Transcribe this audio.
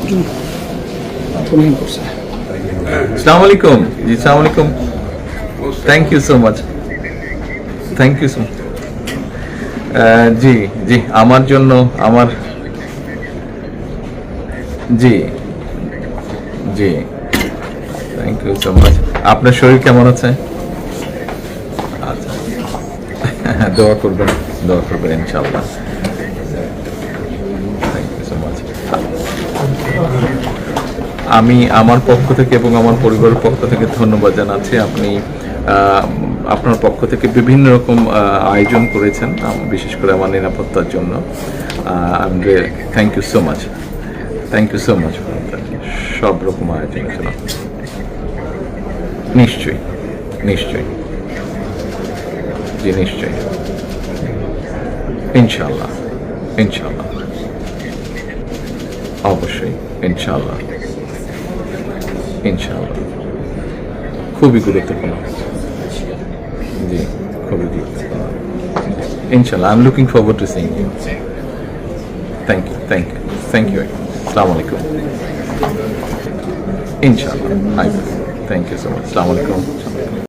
একজন কমিশন করছে। আসসালামু আলাইকুম। জি আসসালামু আলাইকুম। Thank you so much, thank you so much. জি জি, আমার জন্য আমার জি জি, থ্যাংক ইউ সো মাচ। আপনার শরীর কেমন আছে? আচ্ছা, দোয়া করবেন, দোয়া করবেন ইনশাআল্লাহ। Thank you so much. আমি আমার পক্ষ থেকে এবং আমার পরিবারের পক্ষ থেকে ধন্যবাদ জানাচ্ছি। আপনি আপনার পক্ষ থেকে বিভিন্ন রকম আয়োজন করেছেন, বিশেষ করে আমার নিরাপত্তার জন্য। Thank you so much, thank you so much সব রকম আয়োজনের জন্য। নিশ্চয়ই, নিশ্চয়ই, জি নিশ্চয়ই, ইনশাআল্লাহ, ইনশাআল্লাহ, অবশ্যই, ইনশাআল্লাহ, ইনশাআল্লাহ। খুবই গুরুত্বপূর্ণ, জি খুবই গুরুত্বপূর্ণ। ইনশাআল্লাহ, I am looking forward to seeing you. Thank you, thank you, thank you. আসসালামু আলাইকুম। ইনশাআল্লাহ, থ্যাংক ইউ সো মাচ। আসসালামু আলাইকুম।